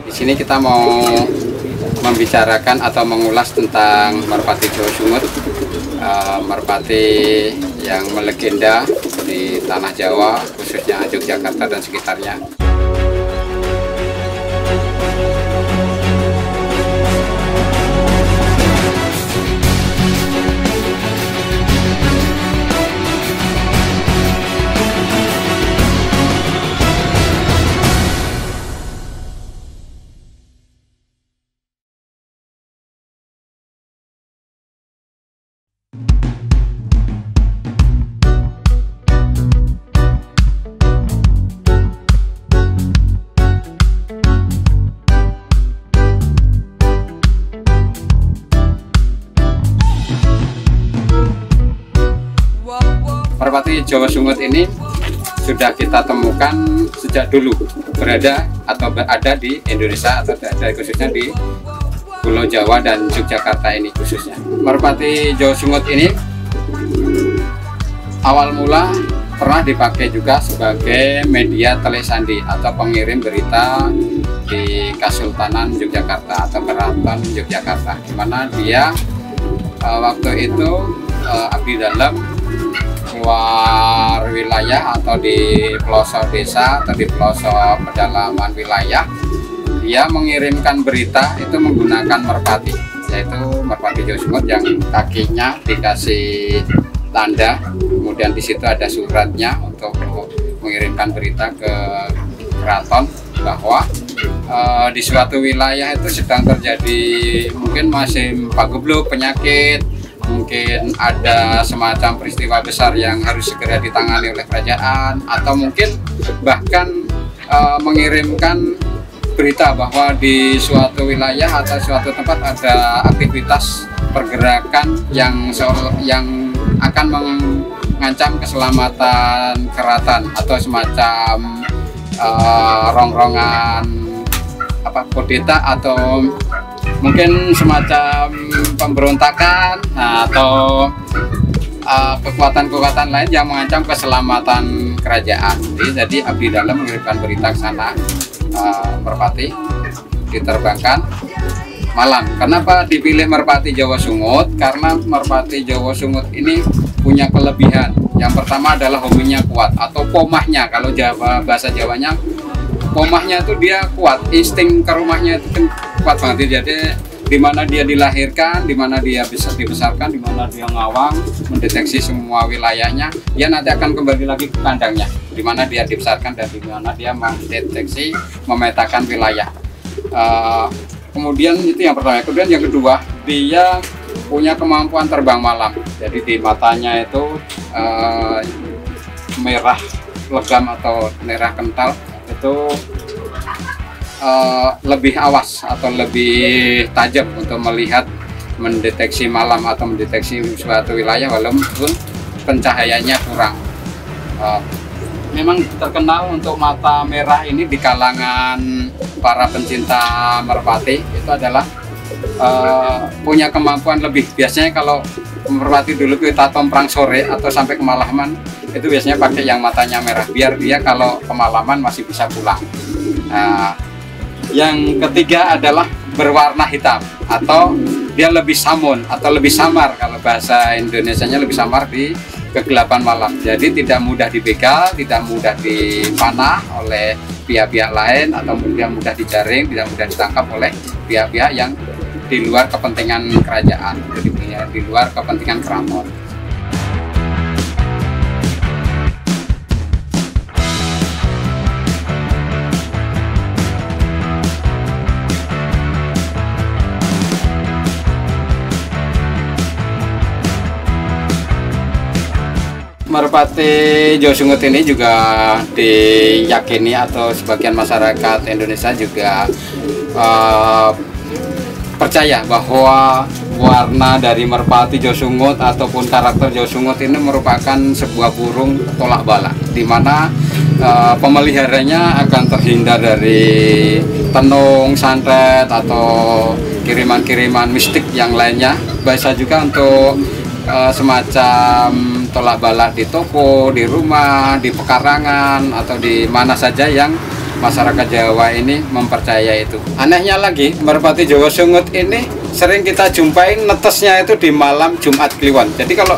Di sini kita mau membicarakan atau mengulas tentang merpati Jawa Sungut, merpati yang melegenda di tanah Jawa, khususnya Yogyakarta dan sekitarnya. Merpati Jawa Sungut ini sudah kita temukan sejak dulu berada di Indonesia atau ada khususnya di Pulau Jawa dan Yogyakarta ini khususnya. Merpati Jawa Sungut ini awal mula pernah dipakai juga sebagai media telesandi atau pengirim berita di Kesultanan Yogyakarta atau Keraton Yogyakarta, di mana dia waktu itu abdi dalam keluar wilayah atau di pelosok desa atau di pelosok pedalaman wilayah, dia mengirimkan berita itu menggunakan merpati, yaitu merpati Jawa Sungut yang kakinya dikasih tanda, kemudian di situ ada suratnya untuk mengirimkan berita ke keraton bahwa di suatu wilayah itu sedang terjadi mungkin masih pagebluk penyakit, mungkin ada semacam peristiwa besar yang harus segera ditangani oleh kerajaan, atau mungkin bahkan mengirimkan berita bahwa di suatu wilayah atau suatu tempat ada aktivitas pergerakan yang akan mengancam keselamatan keraton atau semacam rongrongan kudeta atau mungkin semacam pemberontakan atau kekuatan-kekuatan lain yang mengancam keselamatan kerajaan. Jadi abdi dalam mengirimkan berita ke sana, merpati diterbangkan malam. Kenapa dipilih merpati Jawa Sungut? Karena merpati Jawa Sungut ini punya kelebihan. Yang pertama adalah hominya kuat atau pomahnya, kalau bahasa Jawanya pomahnya itu dia kuat, insting ke rumahnya itu kan kuat banget. Jadi di mana dia dilahirkan, di mana dia bisa dibesarkan, di mana dia ngawang, mendeteksi semua wilayahnya, dia nanti akan kembali lagi ke kandangnya, di mana dia dibesarkan dan di mana dia mendeteksi, memetakan wilayah. Kemudian itu yang pertama. Kemudian yang kedua, dia punya kemampuan terbang malam. Jadi di matanya itu merah legam atau merah kental, itu lebih awas atau lebih tajam untuk melihat, mendeteksi malam atau mendeteksi suatu wilayah walaupun pencahayaannya kurang. Memang terkenal untuk mata merah ini di kalangan para pencinta merpati, itu adalah punya kemampuan lebih. Biasanya kalau merpati dulu kita tomprang sore atau sampai kemalaman, itu biasanya pakai yang matanya merah biar dia kalau kemalaman masih bisa pulang. Yang ketiga adalah berwarna hitam atau dia lebih samun atau lebih samar, kalau bahasa Indonesianya lebih samar di kegelapan malam. Jadi tidak mudah dibegal, tidak mudah dipanah oleh pihak-pihak lain, atau mudah dijaring, tidak mudah ditangkap oleh pihak-pihak yang di luar kepentingan kerajaan, jadi di luar kepentingan keraton. Merpati Jawa Sungut ini juga diyakini atau sebagian masyarakat Indonesia juga percaya bahwa warna dari merpati Jawa Sungut ataupun karakter Jawa Sungut ini merupakan sebuah burung tolak bala, di mana pemeliharanya akan terhindar dari tenung, santet, atau kiriman-kiriman mistik yang lainnya. Bisa juga untuk semacam tolak bala di toko, di rumah, di pekarangan, atau di mana saja yang masyarakat Jawa ini mempercaya itu. Anehnya lagi, merpati Jawa Sungut ini sering kita jumpai netesnya itu di malam Jumat Kliwon. Jadi kalau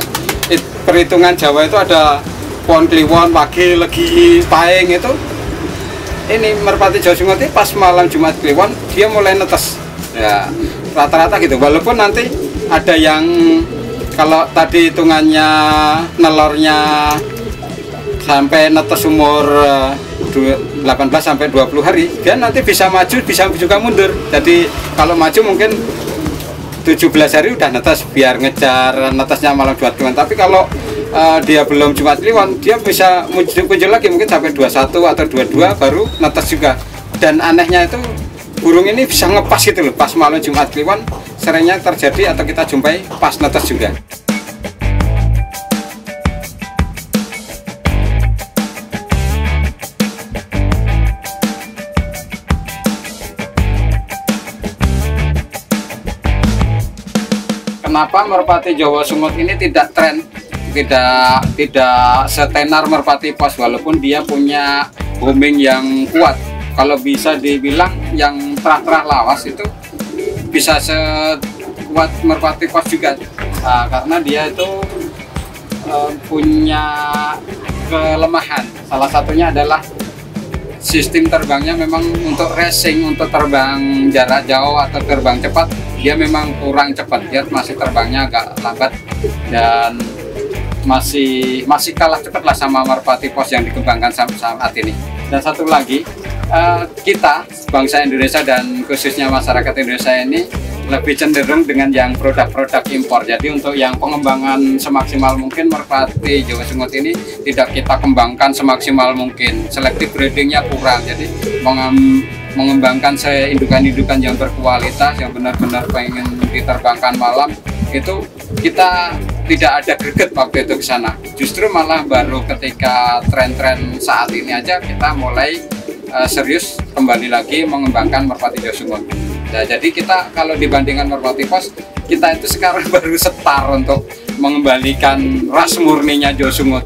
perhitungan Jawa itu ada Pon Kliwon, Wage, Legi, Paing itu. Ini merpati Jawa Sungut ini pas malam Jumat Kliwon dia mulai netes. Ya, rata-rata gitu. Walaupun nanti ada yang kalau tadi hitungannya nelornya sampai netes umur 18 sampai 20 hari, dia nanti bisa maju, bisa juga mundur. Jadi kalau maju mungkin 17 hari udah netes biar ngejar netesnya malam Jumat Kliwon. Tapi kalau dia belum Jumat Kliwon, dia bisa muncul lagi mungkin sampai 21 atau 22 baru netes juga. Dan anehnya itu burung ini bisa ngepas gitu loh, pas malam Jumat Kliwon seringnya terjadi atau kita jumpai pas netes juga. Kenapa merpati Jawa Sungut ini tidak tren, tidak setenar merpati pos, walaupun dia punya booming yang kuat. Kalau bisa dibilang yang terah-terah lawas itu bisa sekuat merpati pos juga. Nah, karena dia itu punya kelemahan. Salah satunya adalah sistem terbangnya memang untuk racing, untuk terbang jarak jauh atau terbang cepat, dia memang kurang cepat. Dia masih terbangnya agak lambat dan masih kalah cepat lah sama merpati pos yang dikembangkan saat ini. Dan satu lagi, kita bangsa Indonesia dan khususnya masyarakat Indonesia ini lebih cenderung dengan yang produk-produk impor. Jadi untuk yang pengembangan semaksimal mungkin merpati Jawa Sungut ini tidak kita kembangkan semaksimal mungkin. Selective breedingnya kurang. Jadi mengembangkan indukan-indukan yang berkualitas, yang benar-benar pengen diterbangkan malam, itu kita tidak ada greget waktu itu ke sana. Justru malah baru ketika tren-tren saat ini aja kita mulai serius kembali lagi mengembangkan merpati Jawa Sungut. Nah, jadi kita kalau dibandingkan merpati pos, kita itu sekarang baru setar untuk mengembalikan ras murninya Jawa Sungut.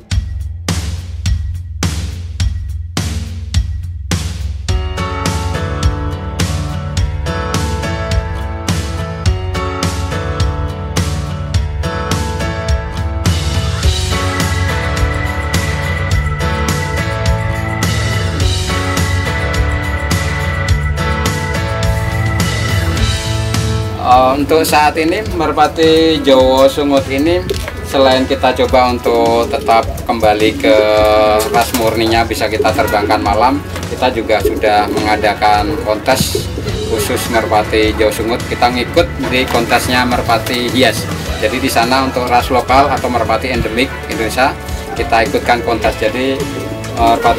Untuk saat ini merpati Jawa Sungut ini selain kita coba untuk tetap kembali ke ras murninya bisa kita terbangkan malam, kita juga sudah mengadakan kontes khusus merpati Jawa Sungut. Kita ngikut di kontesnya merpati hias. Jadi di sana untuk ras lokal atau merpati endemik Indonesia kita ikutkan kontes. Jadi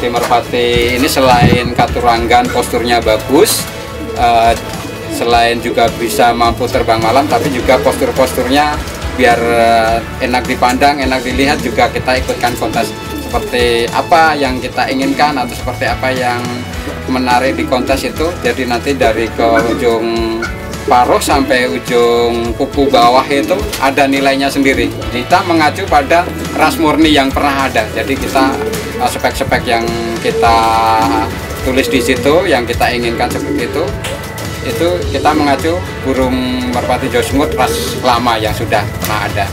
merpati ini selain katuranggan posturnya bagus, selain juga bisa mampu terbang malam, tapi juga postur-posturnya biar enak dipandang, enak dilihat, juga kita ikutkan kontes seperti apa yang kita inginkan atau seperti apa yang menarik di kontes itu. Jadi nanti dari ke ujung paruh sampai ujung kuku bawah itu ada nilainya sendiri. Kita mengacu pada ras murni yang pernah ada. Jadi kita spek-spek yang kita tulis di situ, yang kita inginkan seperti itu kita mengacu burung merpati Jawa Sungut ras lama yang sudah pernah ada.